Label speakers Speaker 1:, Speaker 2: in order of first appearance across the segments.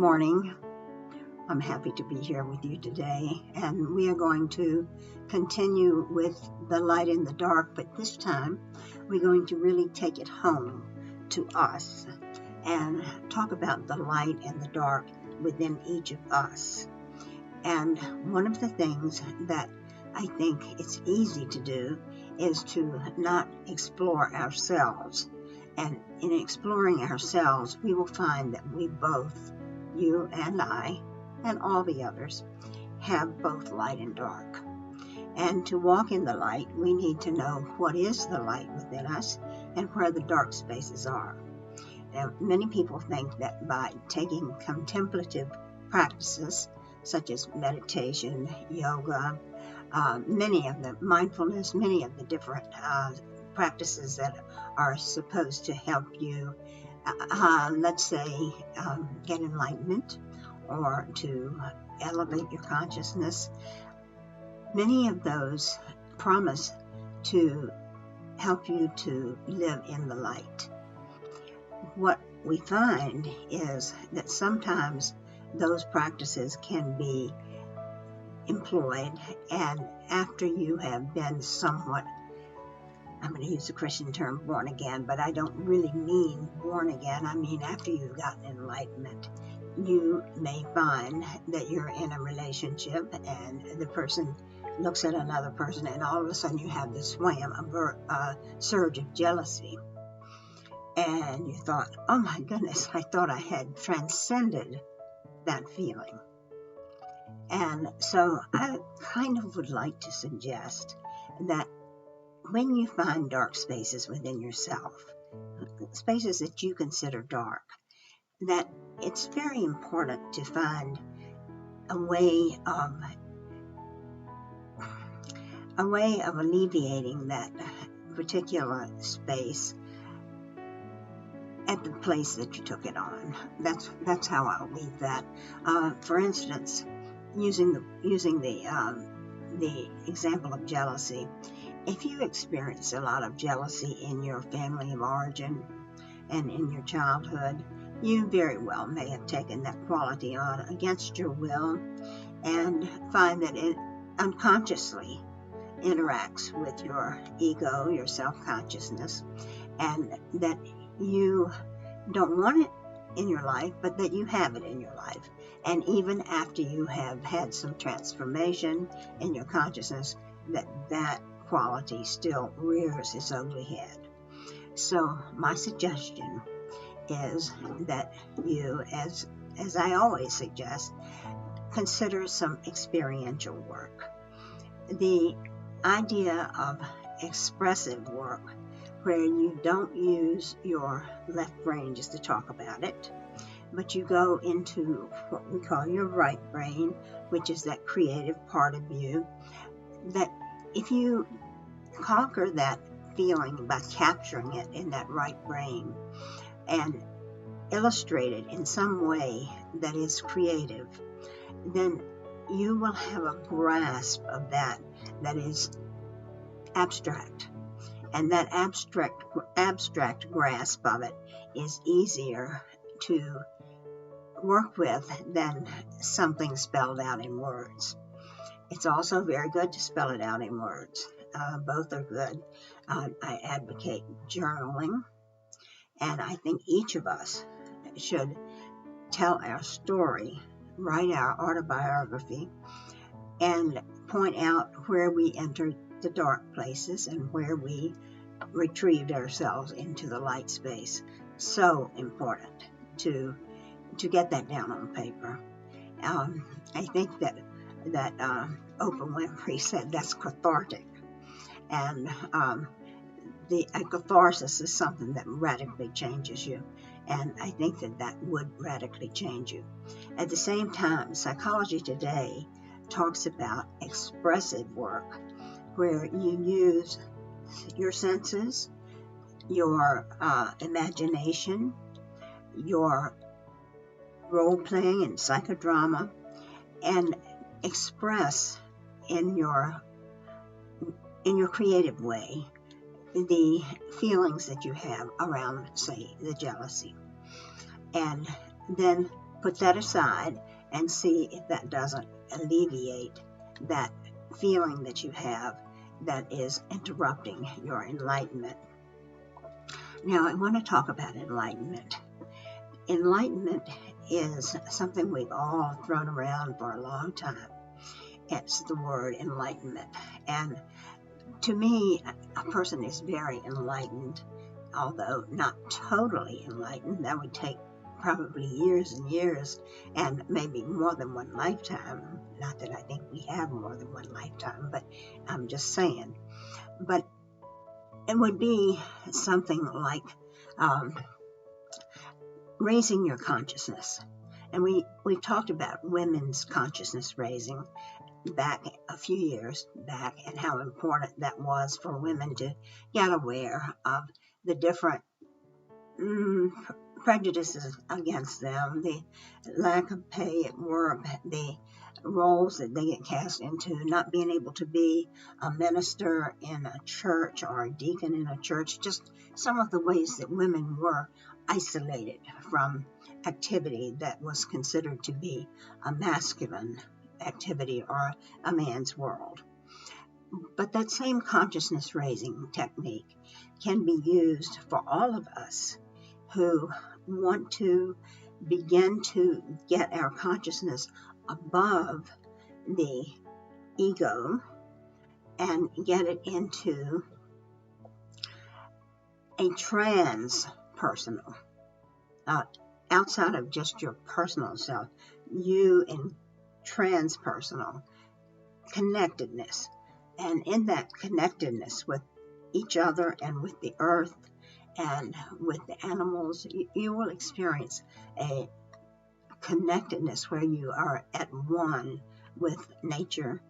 Speaker 1: morning. I'm happy to be here with you today, and we are going to continue with the light in the dark, but this time we're going to really take it home to us and talk about the light and the dark within each of us. And one of the things that I think it's easy to do is to not explore ourselves. And in exploring ourselves, we will find that we both, you and I, and all the others, have both light and dark. And to walk in the light, we need to know what is the light within us and where the dark spaces are. Now, many people think that by taking contemplative practices such as meditation, yoga, many of the mindfulness, many of the different practices that are supposed to help you, let's say, get enlightenment or to elevate your consciousness. Many of those promise to help you to live in the light. What we find is that sometimes those practices can be employed, and after you have been somewhat, I'm going to use the Christian term born again, but I don't really mean born again. I mean after you've gotten enlightenment, you may find that you're in a relationship and the person looks at another person, and all of a sudden you have this wham, a surge of jealousy. And you thought, oh my goodness, I thought I had transcended that feeling. And so I kind of would like to suggest that when you find dark spaces within yourself, spaces that you consider dark, that it's very important to find a way of alleviating that particular space at the place that you took it on. That's how I'll leave that. For instance, using the example of jealousy, if you experience a lot of jealousy in your family of origin and in your childhood, you very well may have taken that quality on against your will and find that it unconsciously interacts with your ego, your self-consciousness, and that you don't want it in your life, but that you have it in your life. And even after you have had some transformation in your consciousness, that quality still rears its ugly head. So my suggestion is that you, as I always suggest, consider some experiential work. The idea of expressive work, where you don't use your left brain just to talk about it, but you go into what we call your right brain, which is that creative part of you, that if you conquer that feeling by capturing it in that right brain and illustrate it in some way that is creative, then you will have a grasp of that is abstract. And that abstract grasp of it is easier to work with than something spelled out in words. It's also very good to spell it out in words. Both are good. I advocate journaling, and I think each of us should tell our story, write our autobiography, and point out where we entered the dark places and where we retrieved ourselves into the light space. So important to get that down on paper. I think that Oprah Winfrey said that's cathartic, and a catharsis is something that radically changes you, and I think that would radically change you. At the same time, Psychology Today talks about expressive work, where you use your senses, your imagination, your role-playing and psychodrama, and express in your creative way the feelings that you have around, say, the jealousy. And then put that aside and see if that doesn't alleviate that feeling that you have that is interrupting your enlightenment. Now, I want to talk about enlightenment. Enlightenment is something we've all thrown around for a long time. It's the word enlightenment. And to me, a person is very enlightened, although not totally enlightened. That would take probably years and years, and maybe more than one lifetime. Not that I think we have more than one lifetime, but I'm just saying. But it would be something like raising your consciousness. And we talked about women's consciousness raising back a few years back, and how important that was for women to get aware of the different prejudices against them, the lack of pay at work, the roles that they get cast into, not being able to be a minister in a church or a deacon in a church, just some of the ways that women were isolated from activity that was considered to be a masculine activity or a man's world. But that same consciousness raising technique can be used for all of us who want to begin to get our consciousness above the ego and get it into a transpersonal, outside of just your personal self, you in transpersonal connectedness. And in that connectedness with each other and with the earth and with the animals, you will experience a connectedness where you are at one with nature,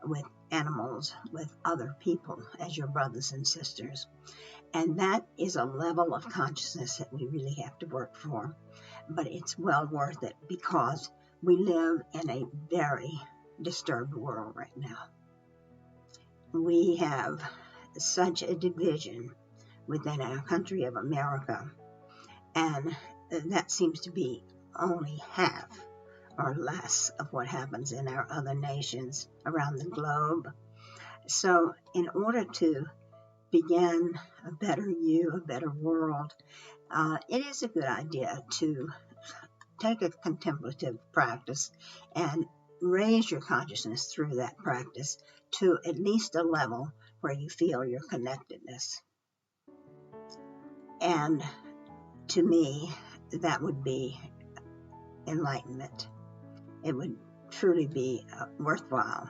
Speaker 1: with animals, with other people as your brothers and sisters. And that is a level of consciousness that we really have to work for. But it's well worth it, because we live in a very disturbed world right now. We have such a division within our country of America, and that seems to be only half or less of what happens in our other nations around the globe. So in order to begin a better you, a better world, it is a good idea to take a contemplative practice and raise your consciousness through that practice to at least a level where you feel your connectedness. And to me, that would be enlightenment. It would truly be worthwhile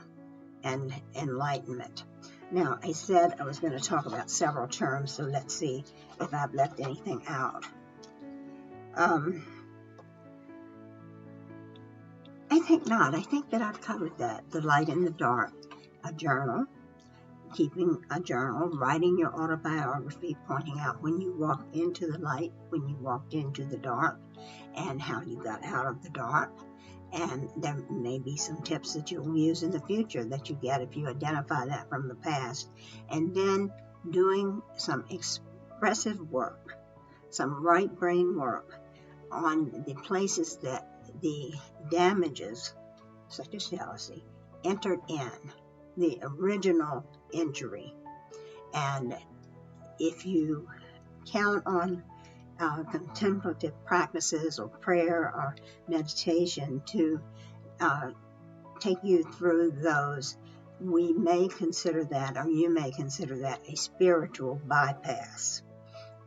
Speaker 1: and enlightenment. Now, I said I was going to talk about several terms, so let's see if I've left anything out. I think not. I think that I've covered that. The light in the dark, a journal, keeping a journal, writing your autobiography, pointing out when you walked into the light, when you walked into the dark, and how you got out of the dark. And there may be some tips that you'll use in the future that you get if you identify that from the past. And then doing some expressive work, some right brain work on the places that the damages, such as jealousy, entered in, the original injury. And if you count on contemplative practices or prayer or meditation to take you through those, we may consider that, or you may consider that, a spiritual bypass.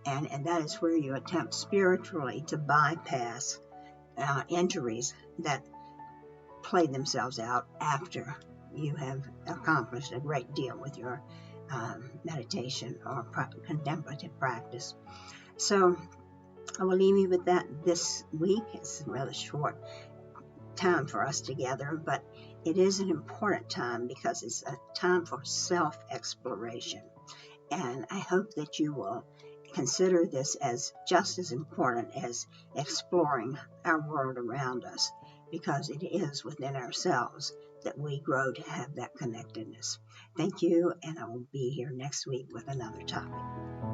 Speaker 1: And that is where you attempt spiritually to bypass injuries that play themselves out after you have accomplished a great deal with your meditation or contemplative practice. So I will leave you with that this week. It's a rather short time for us together, but it is an important time because it's a time for self-exploration. And I hope that you will consider this as just as important as exploring our world around us, because it is within ourselves that we grow to have that connectedness. Thank you, and I will be here next week with another topic.